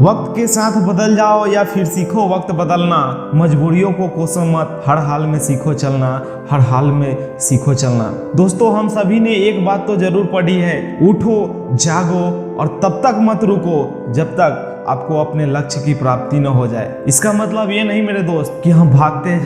वक्त के साथ बदल जाओ या फिर सीखो वक्त बदलना, मजबूरियों को कोसो मत, हर हाल में सीखो चलना, हर हाल में सीखो चलना। दोस्तों, हम सभी ने एक बात तो जरूर पढ़ी है, उठो जागो और तब तक मत रुको जब तक आपको अपने लक्ष्य की प्राप्ति न हो जाए। इसका मतलब ये नहीं मेरे दोस्त कि हम भागते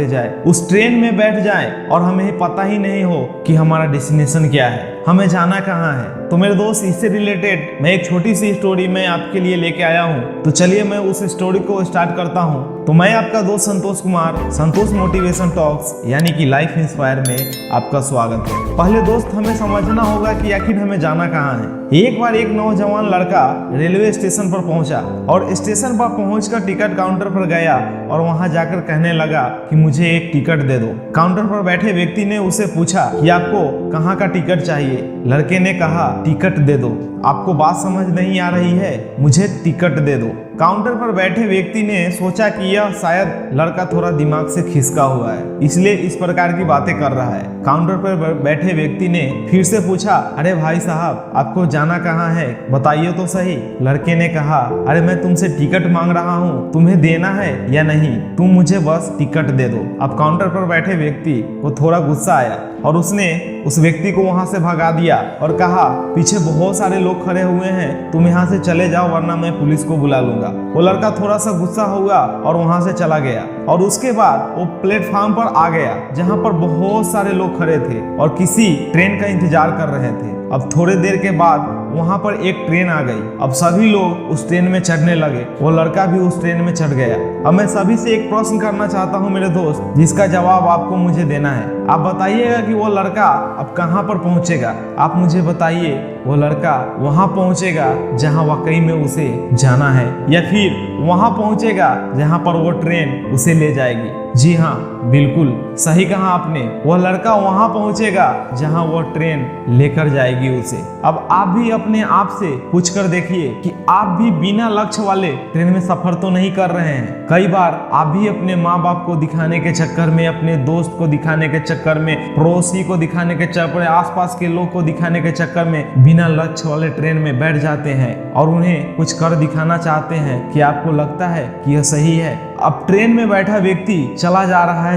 जाए उस ट्रेन में बैठ जाएं और हमें पता ही नहीं हो कि हमारा डेस्टिनेशन क्या है, हमें जाना कहाँ है। तो मेरे दोस्त, इससे रिलेटेड मैं एक छोटी सी स्टोरी मैं आपके लिए लेके आया हूँ। तो चलिए मैं उस स्टोरी को स्टार्ट करता हूँ। तो मैं आपका दोस्त संतोष कुमार, संतोष मोटिवेशन टॉक्स यानी कि लाइफ इंस्पायर में आपका स्वागत है। पहले दोस्त, हमें समझना होगा कि आखिर हमें जाना कहाँ है। एक बार एक नौजवान लड़का रेलवे स्टेशन पर पहुंचा और स्टेशन पर पहुंचकर टिकट काउंटर पर गया और वहां जाकर कहने लगा कि मुझे एक टिकट दे दो। काउंटर पर बैठे व्यक्ति ने उसे पूछा कि आपको कहाँ का टिकट चाहिए। लड़के ने कहा, टिकट दे दो। आपको बात समझ नहीं आ रही है, मुझे टिकट दे दो। काउंटर पर बैठे व्यक्ति ने सोचा कि यह शायद लड़का थोड़ा दिमाग से खिसका हुआ है, इसलिए इस प्रकार की बातें कर रहा है। काउंटर पर बैठे व्यक्ति ने फिर से पूछा, अरे भाई साहब, आपको जाना कहाँ है, बताइए तो सही। लड़के ने कहा, अरे मैं तुमसे टिकट मांग रहा हूँ, तुम्हें देना है या नहीं, तुम मुझे बस टिकट दे दो। अब काउंटर पर बैठे व्यक्ति को थोड़ा गुस्सा आया और उसने उस व्यक्ति को वहां से भगा दिया और कहा, पीछे बहुत सारे लोग खड़े हुए हैं, तुम यहाँ से चले जाओ वरना मैं पुलिस को बुला लूंगा। वो लड़का थोड़ा सा गुस्सा हुआ और वहां से चला गया और उसके बाद वो प्लेटफॉर्म पर आ गया जहां पर बहुत सारे लोग खड़े थे और किसी ट्रेन का इंतजार कर रहे थे। अब थोड़ी देर के बाद वहां पर एक ट्रेन आ गई। अब सभी लोग उस ट्रेन में चढ़ने लगे, वो लड़का भी उस ट्रेन में चढ़ गया। अब मैं सभी से एक प्रश्न करना चाहता हूं मेरे दोस्त, जिसका जवाब आपको मुझे देना है। आप बताइएगा कि वो लड़का अब कहां पर पहुंचेगा। आप मुझे बताइए, वो लड़का वहां पहुंचेगा जहां वाकई में उसे जाना है या फिर वहां पहुंचेगा जहां पर वो ट्रेन उसे ले जाएगी। जी हाँ, बिल्कुल सही कहा आपने, वह लड़का वहां पहुंचेगा जहां वो ट्रेन लेकर जाएगी उसे। अब आप भी अपने आप से पूछ कर देखिए कि आप भी बिना लक्ष्य वाले ट्रेन में सफर तो नहीं कर रहे हैं। कई बार आप भी अपने माँ बाप को दिखाने के चक्कर में, अपने दोस्त को दिखाने के चक्कर में, पड़ोसी को दिखाने के चक्कर में, आसपास के लोग को दिखाने के चक्कर में बिना लक्ष्य वाले ट्रेन में बैठ जाते हैं और उन्हें कुछ कर दिखाना चाहते हैं कि आपको लगता है कि यह सही है। अब ट्रेन में बैठा व्यक्ति चला जा रहा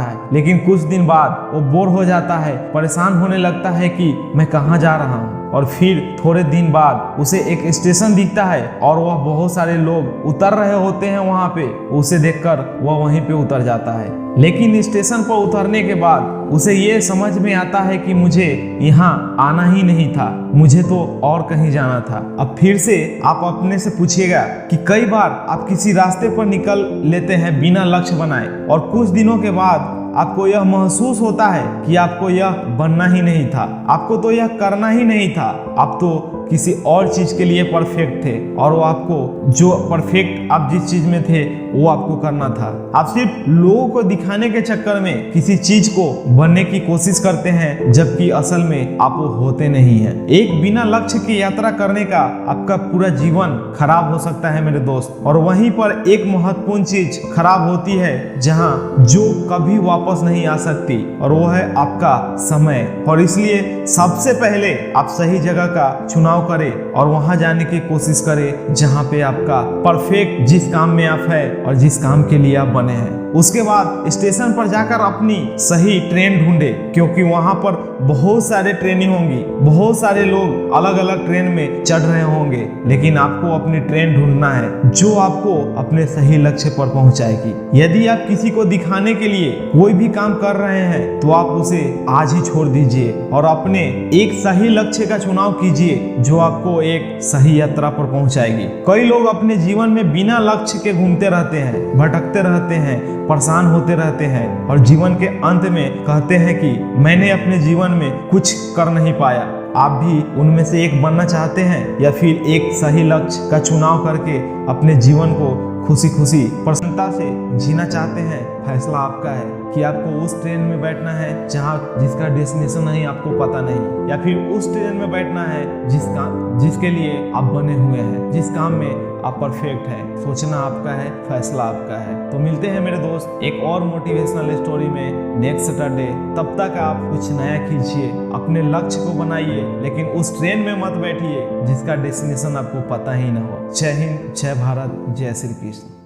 है, लेकिन कुछ दिन बाद वो बोर हो जाता है, परेशान होने लगता है कि मैं कहाँ जा रहा हूँ। और फिर थोड़े दिन बाद उसे एक स्टेशन दिखता है और वह बहुत सारे लोग उतर रहे होते हैं वहां पे। उसे देखकर वह वहीं पे उतर जाता है, लेकिन स्टेशन पर उतरने के बाद उसे ये समझ में आता है कि मुझे यहाँ आना ही नहीं था, मुझे तो और कहीं जाना था। अब फिर से आप अपने से पूछिएगा कि कई बार आप किसी रास्ते पर निकल लेते हैं बिना लक्ष्य बनाए और कुछ दिनों के बाद आपको यह महसूस होता है कि आपको यह बनना ही नहीं था, आपको तो यह करना ही नहीं था, आप तो किसी और चीज के लिए परफेक्ट थे और वो आपको जो परफेक्ट आप जिस चीज में थे वो आपको करना था। आप सिर्फ लोगों को दिखाने के चक्कर में किसी चीज को बनने की कोशिश करते हैं, जबकि असल में आप वो होते नहीं हैं। एक बिना लक्ष्य की यात्रा करने का आपका पूरा जीवन खराब हो सकता है मेरे दोस्त। और वहीं पर एक महत्वपूर्ण चीज खराब होती है जहां जो कभी वापस नहीं आ सकती, और वो है आपका समय। और इसलिए सबसे पहले आप सही जगह का चुनाव करें और वहां जाने की कोशिश करें जहां पे आपका परफेक्ट जिस काम में आप है और जिस काम के लिए आप बने हैं। उसके बाद स्टेशन पर जाकर अपनी सही ट्रेन ढूंढे, क्योंकि वहां पर बहुत सारे ट्रेनें होंगी, बहुत सारे लोग अलग अलग ट्रेन में चढ़ रहे होंगे, लेकिन आपको अपनी ट्रेन ढूंढना है जो आपको अपने सही लक्ष्य पर पहुंचाएगी। यदि आप किसी को दिखाने के लिए कोई भी काम कर रहे हैं तो आप उसे आज ही छोड़ दीजिए और अपने एक सही लक्ष्य का चुनाव कीजिए जो आपको एक सही यात्रा पर पहुंचाएगी। कई लोग अपने जीवन में बिना लक्ष्य के घूमते रहते हैं, भटकते रहते हैं, परेशान होते रहते हैं और जीवन के अंत में कहते हैं कि मैंने अपने जीवन में कुछ कर नहीं पाया। आप भी उनमें से एक बनना चाहते हैं या फिर एक सही लक्ष्य का चुनाव करके अपने जीवन को खुशी खुशी क्षमता से जीना चाहते हैं, फैसला आपका है कि आपको उस ट्रेन में बैठना है जिसका डेस्टिनेशन नहीं आपको पता नहीं, या फिर उस ट्रेन में बैठना है जिसके लिए आप बने हुए हैं, जिस काम में आप परफेक्ट हैं। सोचना आपका है, फैसला आपका है। तो मिलते हैं मेरे दोस्त एक और मोटिवेशनल स्टोरी में नेक्स्ट सैटरडे। तब तक आप कुछ नया कीजिए, अपने लक्ष्य को बनाइए, लेकिन उस ट्रेन में मत बैठिए जिसका डेस्टिनेशन आपको पता ही ना हो। जय हिंद, जय भारत, जय श्री कृष्ण।